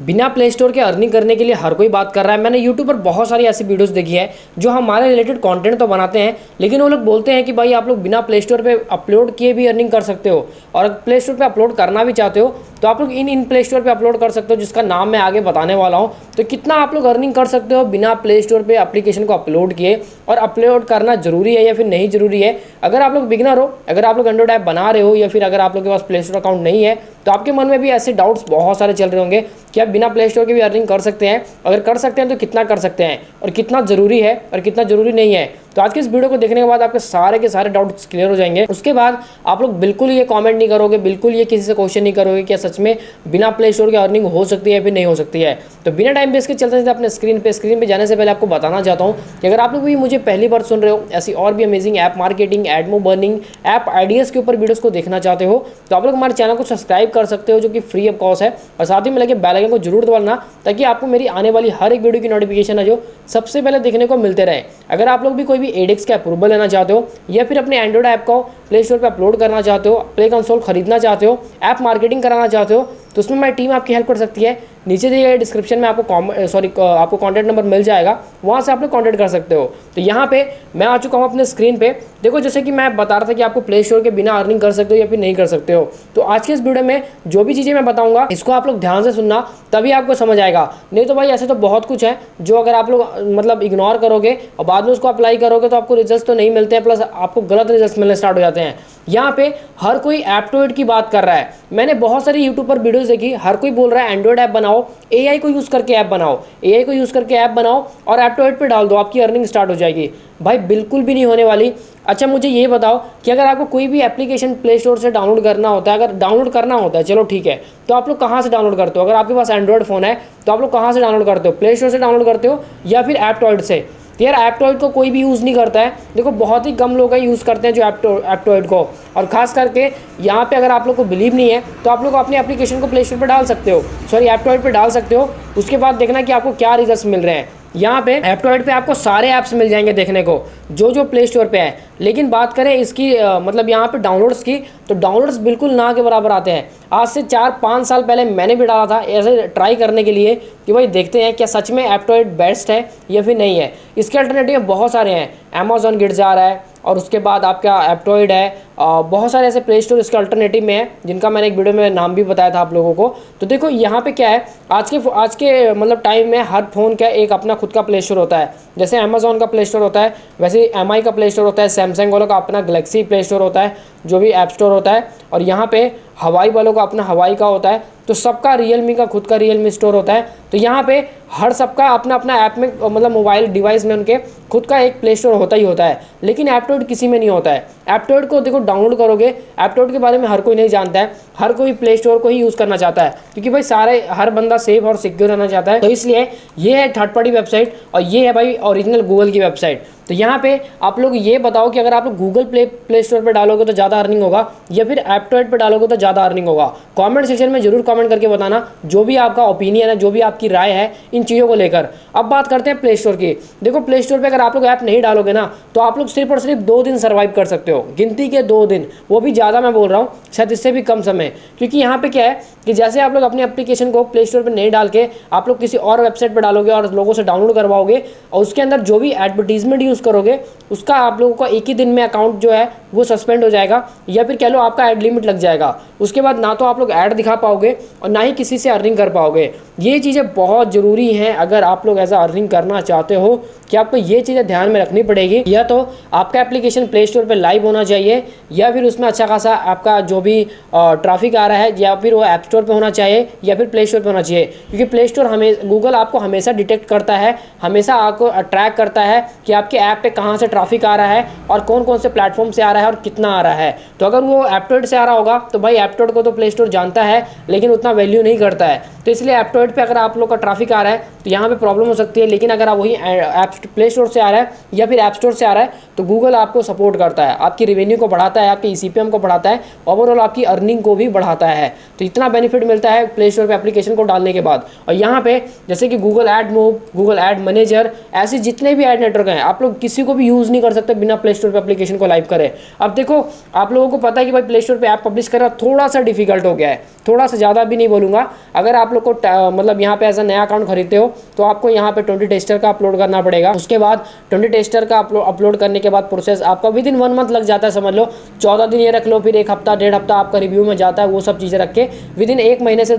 बिना play store के earning करने के लिए हर कोई बात कर रहा है। मैंने यूट्यूब पर बहुत सारी ऐसी वीडियोस देखी है जो हमारे रिलेटेड कंटेंट तो बनाते हैं, लेकिन वो लोग बोलते हैं कि भाई आप लोग बिना प्ले स्टोर पे अपलोड किए भी अर्निंग कर सकते हो, और प्ले स्टोर पे अपलोड करना भी चाहते हो तो आप लोग इन प्ले स्टोर पे अपलोड कर सकते हो, जिसका नाम मैं आगे बताने वाला हूँ। तो कितना आप लोग अर्निंग कर सकते हो बिना प्ले स्टोर पे एप्लीकेशन को अपलोड किए, और अपलोड करना जरूरी है या फिर नहीं जरूरी है। अगर आप लोग बिगिनर हो, अगर आप लोग एंड्रॉइड ऐप बना रहे हो, या फिर अगर आप लोग के पास प्ले स्टोर अकाउंट नहीं है, तो आपके मन में भी ऐसे डाउट्स बहुत सारे चल रहे होंगे कि आप बिना प्ले स्टोर के भी अर्निंग कर सकते हैं। अगर कर सकते हैं तो कितना कर सकते हैं, और कितना ज़रूरी है और कितना ज़रूरी नहीं है। तो आज के इस वीडियो को देखने के बाद आपके सारे के सारे डाउट्स क्लियर हो जाएंगे। उसके बाद आप लोग बिल्कुल ये कमेंट नहीं करोगे, बिल्कुल ये किसी से क्वेश्चन नहीं करोगे कि सच में बिना प्ले स्टोर के अर्निंग हो सकती है या फिर नहीं हो सकती है। तो बिना टाइम वेस्ट के चलते अपने स्क्रीन पे जाने से पहले आपको बताना चाहता हूँ कि अगर आप लोग भी मुझे पहली बार सुन रहे हो, ऐसी और भी amazing app marketing, एडमो earning, app ideas के ऊपर वीडियोस को देखना चाहते हो, तो आप लोग हमारे चैनल को सब्सक्राइब कर सकते हो, जो कि फ्री ऑफ कॉस्ट है। और साथ ही में लगे बेल आइकन को जरूर दबाना, ताकि आपको मेरी आने वाली हर एक वीडियो की नोटिफिकेशन है जो सबसे पहले देखने को मिलते रहे। अगर आप लोग भी कोई भी एडिक्स का अप्रूवल लेना चाहते हो, या फिर अपने एंड्रॉइड ऐप को प्ले स्टोर पर अपलोड करना चाहते हो, प्ले कंसोल खरीदना चाहते हो, ऐप मार्केटिंग कराना चाहते हो, तो उसमें मेरी टीम आपकी हेल्प कर सकती है। नीचे दिए गए डिस्क्रिप्शन में आपको कॉन्टैक्ट नंबर मिल जाएगा, वहाँ से आप लोग कॉन्टैक्ट कर सकते हो। तो यहाँ पे मैं आ चुका हूँ अपने स्क्रीन पे। देखो, जैसे कि मैं बता रहा था कि आपको प्ले स्टोर के बिना अर्निंग कर सकते हो या फिर नहीं कर सकते हो। तो आज के इस वीडियो में जो भी चीज़ें मैं बताऊँगा, इसको आप लोग ध्यान से सुनना, तभी आपको समझ आएगा। नहीं तो भाई ऐसे तो बहुत कुछ है जो अगर आप लोग मतलब इग्नोर करोगे और बाद में उसको अप्लाई करोगे तो आपको रिजल्ट तो नहीं मिलते हैं, प्लस आपको गलत रिजल्ट मिलने स्टार्ट हो जाते हैं। यहाँ पे हर कोई एप्टोइड की बात कर रहा है। मैंने बहुत सारी यूट्यूब पर वीडियोस देखी, हर कोई बोल रहा है एंड्रॉइड ऐप बनाओ, एआई को यूज़ करके ऐप बनाओ, एआई को यूज़ करके ऐप बनाओ और एप्टोइड पे डाल दो, आपकी अर्निंग स्टार्ट हो जाएगी। भाई बिल्कुल भी नहीं होने वाली। अच्छा, मुझे ये बताओ कि अगर आपको कोई भी एप्लीकेशन प्ले स्टोर से डाउनलोड करना होता है, अगर डाउनलोड करना होता है चलो ठीक है, तो आप लोग कहाँ से डाउनलोड करते हो? अगर आपके पास एंड्रॉइड फ़ोन है तो आप लोग कहाँ से डाउनलोड करते हो? प्ले स्टोर से डाउनलोड करते हो या फिर एप्टोइड से? यार एप्टोइड को कोई भी यूज़ नहीं करता है। देखो, बहुत ही कम लोग यूज़ करते हैं जो एप्टोइड को, और ख़ास करके यहाँ पे अगर आप लोग को बिलीव नहीं है तो आप लोग अपनी एप्लीकेशन को प्ले स्टोर पर डाल सकते हो, सॉरी एप्टोइड पर डाल सकते हो। उसके बाद देखना कि आपको क्या रिजल्ट मिल रहे हैं। यहाँ पे एप्टोइड पे आपको सारे ऐप्स मिल जाएंगे देखने को जो प्ले स्टोर पे है। लेकिन बात करें इसकी मतलब यहाँ पे डाउनलोड्स की, तो डाउनलोड्स बिल्कुल ना के बराबर आते हैं। आज से 4-5 साल पहले मैंने भी डाला था ऐसे ट्राई करने के लिए कि भाई देखते हैं क्या सच में एप्टोइड बेस्ट है या फिर नहीं है। इसके अल्टरनेटिव बहुत सारे हैं, अमेजॉन गिट जा रहा है, और उसके बाद आपका एप्टोइड है, बहुत सारे ऐसे प्ले स्टोर इसके अल्टरनेटिव में है, जिनका मैंने एक वीडियो में नाम भी बताया था आप लोगों को। तो देखो यहाँ पे क्या है, आज के मतलब टाइम में हर फ़ोन का एक अपना खुद का प्ले स्टोर होता है। जैसे अमेजॉन का प्ले स्टोर होता है, वैसे एमआई का प्ले स्टोर होता है, सैमसंग वालों का अपना गैलेक्सी प्ले स्टोर होता है, जो भी ऐप स्टोर होता है, और यहाँ पे हवाई वालों का अपना हवाई का होता है। तो सबका रियलमी का खुद का रियलमी स्टोर होता है। तो यहाँ पे हर सबका अपना अपना ऐप में मतलब मोबाइल डिवाइस में उनके खुद का एक प्ले स्टोर होता ही होता है, लेकिन एप्टोइड किसी में नहीं होता है। एप्टोइड को देखो डाउनलोड करोगे, एप्टोइड के बारे में हर कोई नहीं जानता है, हर कोई प्ले स्टोर को ही यूज़ करना चाहता है, क्योंकि भाई हर बंदा सेफ और सिक्योर रहना चाहता है। तो इसलिए ये है थर्ड पार्टी वेबसाइट, और ये है भाई ओरिजिनल गूगल की वेबसाइट। तो यहाँ पे आप लोग ये बताओ कि अगर आप लोग गूगल प्ले स्टोर पर डालोगे तो ज़्यादा अर्निंग होगा, या फिर एप्टोइड पर डालोगे तो ज़्यादा अर्निंग होगा? कमेंट सेक्शन में जरूर कमेंट करके बताना जो भी आपका ओपिनियन है, जो भी आपकी राय है इन चीज़ों को लेकर। अब बात करते हैं प्ले स्टोर की। देखो, प्ले स्टोर पर अगर आप लोग ऐप नहीं डालोगे ना, तो आप लोग सिर्फ और सिर्फ 2 दिन सर्वाइव कर सकते हो, गिनती के 2 दिन, वो भी ज़्यादा मैं बोल रहा हूँ, शायद इससे भी कम समय। क्योंकि यहाँ पे क्या है कि जैसे आप लोग अपनी एप्लीकेशन को प्ले स्टोर पर नहीं डाल के आप लोग किसी और वेबसाइट पर डालोगे और लोगों से डाउनलोड करवाओगे, और उसके अंदर जो भी एडवर्टीजमेंट यूज़ करोगे उसका आप लोगों का एक ही दिन में अकाउंट जो है वो सस्पेंड हो जाएगा, या फिर कह लो आपका ऐड लिमिट लग जाएगा। उसके बाद ना तो आप लोग ऐड दिखा पाओगे और ना ही किसी से अर्निंग कर पाओगे। ये चीज़ें बहुत ज़रूरी हैं अगर आप लोग ऐसा अर्निंग करना चाहते हो, कि आपको ये चीज़ें ध्यान में रखनी पड़ेगी। या तो आपका एप्लीकेशन प्ले स्टोर पर लाइव होना चाहिए, या फिर उसमें अच्छा खासा आपका जो भी ट्रैफिक आ रहा है, या फिर वो ऐप स्टोर पर होना चाहिए, या फिर प्ले स्टोर पर होना चाहिए। क्योंकि प्ले स्टोर गूगल आपको हमेशा डिटेक्ट करता है, हमेशा आपको ट्रैक करता है कि आपके ऐप पे कहाँ से ट्रैफिक आ रहा है और कौन कौन से प्लेटफॉर्म से आ रहा है और कितना आ रहा है। तो अगर वो एप्टोइड से आ रहा होगा तो भाई एप्टोइड को तो प्ले स्टोर जानता है, लेकिन उतना वैल्यू नहीं करता है। तो इसलिए एप्टोइड पे अगर आप लोग का ट्रैफिक आ रहा है तो यहाँ पे प्रॉब्लम हो सकती है। लेकिन अगर आप वही ऐप प्ले स्टोर से आ रहा है या फिर ऐप स्टोर से आ रहा है तो गूगल आपको सपोर्ट करता है, आपकी रेवेन्यू को बढ़ाता है, आपके ECPM को बढ़ाता है, ओवरऑल आपकी अर्निंग को भी बढ़ाता है। तो इतना बेनिफिट मिलता है प्ले स्टोर पर एप्लीकेशन को डालने के बाद। और यहाँ पे जैसे कि Google ad move, Google ad manager, ऐसे जितने भी एड नेटवर्क हैं, आप लोग किसी को भी यूज़ नहीं कर सकते बिना प्ले स्टोर पर एप्लीकेशन को लाइव करें। अब देखो, आप लोगों को पता है कि भाई प्ले स्टोर पर ऐप पब्लिश करना थोड़ा सा डिफिकल्ट हो गया है, थोड़ा सा, ज़्यादा भी नहीं बोलूँगा। अगर आप आप लोग को मतलब यहाँ पे ऐसा नया अकाउंट खरीदते हो तो आपको यहाँ पे 20 टेस्टर का अपलोड करना पड़ेगा। उसके बाद 20 टेस्टर का अपलोड करने के बाद प्रोसेस आपका विद इन 1 मंथ लग जाता है, समझ लो 14 दिन ये रख लो, फिर 1 हफ्ता 1.5 हफ्ता आपका रिव्यू में जाता है। वो सब चीज़ें रख के विद इन 1 महीने से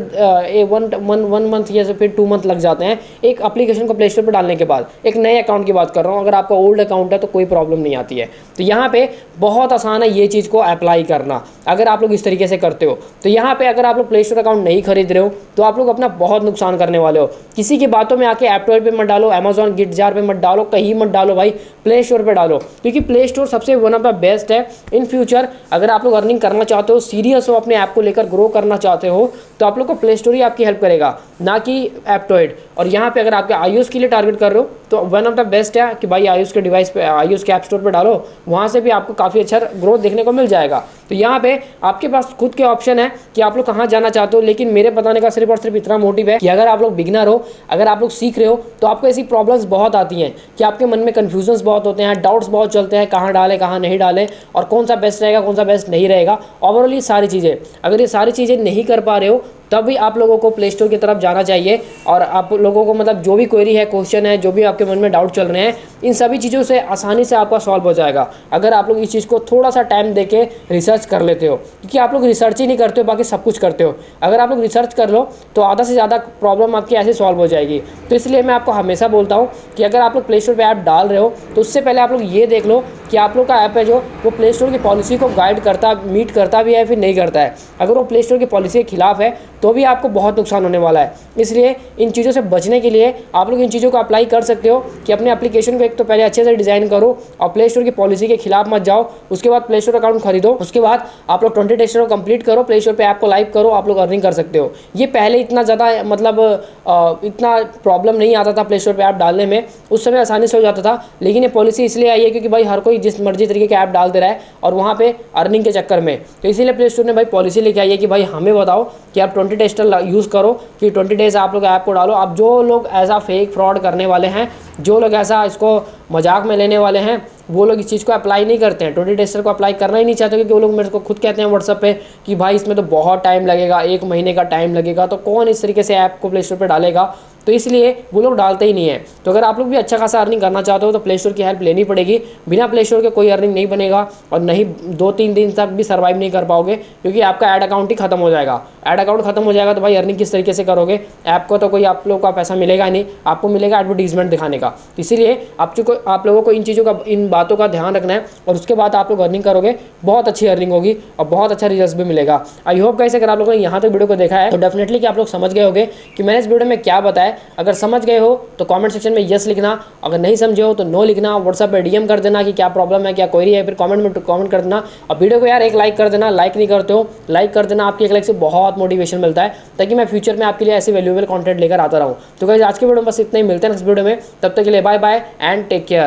1 मंथ या फिर 2 मंथ लग जाते हैं एक एप्लीकेशन को प्ले स्टोर पर डालने के बाद। एक नए अकाउंट की बात कर रहा हूँ, अगर आपका ओल्ड अकाउंट है तो कोई प्रॉब्लम नहीं आती है। तो यहाँ पे बहुत आसान है ये चीज़ को अप्लाई करना अगर आप लोग इस तरीके से करते हो। तो यहाँ पे अगर आप लोग प्ले स्टोर अकाउंट नहीं खरीद रहे हो तो आप लोग अपना बहुत नुकसान करने वाले हो। किसी की बातों में आके एप्टोइड पे मत डालो, अमेजॉन गिफ्ट जार पे मत डालो, कहीं मत डालो भाई, प्ले स्टोर पे डालो, क्योंकि प्ले स्टोर सबसे वन ऑफ द बेस्ट है। इन फ्यूचर अगर आप लोग अर्निंग करना चाहते हो, सीरियस हो, अपने ऐप को लेकर ग्रो करना चाहते हो, तो आप लोग को प्ले स्टोर ही आपकी हेल्प करेगा, ना कि एप्टोइड। और यहाँ पे अगर आपके आईओएस के लिए टारगेट कर रहे हो तो वन ऑफ द बेस्ट है कि भाई आईओएस के डिवाइस पे, आईओएस के ऐप स्टोर पे डालो, वहाँ से भी आपको काफ़ी अच्छा ग्रोथ देखने को मिल जाएगा। तो यहाँ पे आपके पास खुद के ऑप्शन है कि आप लोग कहाँ जाना चाहते हो। लेकिन मेरे बताने का सिर्फ और सिर्फ इतना मोटिव है कि अगर आप लोग बिगिनर हो, अगर आप लोग सीख रहे हो, तो आपको ऐसी प्रॉब्लम्स बहुत आती हैं कि आपके मन में कन्फ्यूजन्स बहुत होते हैं, डाउट्स बहुत चलते हैं, कहाँ डालें कहाँ नहीं डालें, और कौन सा बेस्ट रहेगा कौन सा बेस्ट नहीं रहेगा। ओवरऑल ये सारी चीज़ें, अगर ये सारी चीज़ें नहीं कर पा रहे हो तभी आप लोगों को प्ले स्टोर की तरफ जाना चाहिए। और आप लोगों को मतलब जो भी क्वेरी है, क्वेश्चन है, जो भी आपके मन में डाउट चल रहे हैं, इन सभी चीज़ों से आसानी से आपका सॉल्व हो जाएगा अगर आप लोग इस चीज़ को थोड़ा सा टाइम देके रिसर्च कर लेते हो। क्योंकि आप लोग रिसर्च ही नहीं करते हो, बाकी सब कुछ करते हो। अगर आप लोग रिसर्च कर लो तो आधा से ज़्यादा प्रॉब्लम आपकी ऐसे सॉल्व हो जाएगी। तो इसलिए मैं आपको हमेशा बोलता हूँ कि अगर आप लोग प्ले स्टोर पर ऐप डाल रहे हो तो उससे पहले आप लोग ये देख लो कि आप लोग का ऐप है जो वो प्ले स्टोर की पॉलिसी को गाइड करता, मीट करता भी है फिर नहीं करता है। अगर वो प्ले स्टोर की पॉलिसी के खिलाफ है तो भी आपको बहुत नुकसान होने वाला है। इसलिए इन चीज़ों से बचने के लिए आप लोग इन चीज़ों को अप्लाई कर सकते हो कि अपने एप्लीकेशन को एक तो पहले अच्छे से डिज़ाइन करो और प्ले स्टोर की पॉलिसी के खिलाफ मत जाओ। उसके बाद प्ले स्टोर अकाउंट खरीदो, उसके बाद आप लोग 20 टेस्टर को कंप्लीट करो, प्ले स्टोर पे ऐप को लाइव करो, आप लोग अर्निंग कर सकते हो। ये पहले इतना ज़्यादा मतलब इतना प्रॉब्लम नहीं आता था प्ले स्टोर पर ऐप डालने में, उस समय आसानी से हो जाता था। लेकिन ये पॉलिसी इसलिए आई है क्योंकि भाई हर कोई जिस मर्जी तरीके के ऐप डाल दे रहा है और वहाँ पे अर्निंग के चक्कर में। तो इसीलिए प्ले स्टोर ने भाई पॉलिसी लेके आई है कि भाई हमें बताओ कि आप 20 टेस्टर यूज़ करो, कि 20 डेज आप लोग ऐप को डालो। अब जो लोग ऐसा फेक फ्रॉड करने वाले हैं, जो लोग ऐसा इसको मजाक में लेने वाले हैं, वो लोग इस चीज़ को अप्लाई नहीं करते हैं, 20 टेस्टर को अप्लाई करना ही नहीं चाहते, क्योंकि वो लोग मेरे को खुद कहते हैं व्हाट्सएप पे कि भाई इसमें तो बहुत टाइम लगेगा, 1 महीने का टाइम लगेगा, तो कौन इस तरीके से ऐप को प्ले स्टोर पर डालेगा। तो इसलिए वो लोग डालते ही नहीं है। तो अगर आप लोग भी अच्छा खासा अर्निंग करना चाहते हो तो प्ले स्टोर की हेल्प लेनी पड़ेगी। बिना प्ले स्टोर के कोई अर्निंग नहीं बनेगा और नहीं 2-3 दिन तक भी सर्वाइव नहीं कर पाओगे, क्योंकि आपका ऐड अकाउंट ही खत्म हो जाएगा। ऐड अकाउंट खत्म हो जाएगा तो भाई अर्निंग किस तरीके से करोगे? ऐप को तो कोई आप लोग का पैसा मिलेगा नहीं, आपको मिलेगा एडवर्टीजमेंट दिखाने का। इसीलिए आप लोगों को इन चीज़ों का, इन बातों का ध्यान रखना है और उसके बाद आप लोग अर्निंग करोगे, बहुत अच्छी अर्निंग होगी और बहुत अच्छा रिजल्ट भी मिलेगा। आई होप गाइस अगर आप लोगों ने यहाँ तक वीडियो को देखा है तो डेफिनेटली कि आप लोग समझ गए होंगे कि मैंने इस वीडियो में क्या बताया। अगर समझ गए हो तो कमेंट सेक्शन में यस लिखना, अगर नहीं समझे हो तो नो लिखना, व्हाट्सएप पे डीएम कर देना कि क्या प्रॉब्लम है, क्या क्वेरी है, फिर कमेंट में कमेंट कर देना। और वीडियो को यार एक लाइक कर देना, लाइक नहीं करते हो लाइक कर देना, आपकी एक लाइक से बहुत मोटिवेशन मिलता है, ताकि मैं फ्यूचर में आपके लिए ऐसे वैल्यूएबल कंटेंट लेकर आता रहूँ। तो गाइस आज के वीडियो में बस इतना ही, मिलते हैं नेक्स्ट वीडियो में, तब तक के लिए bye bye and take care.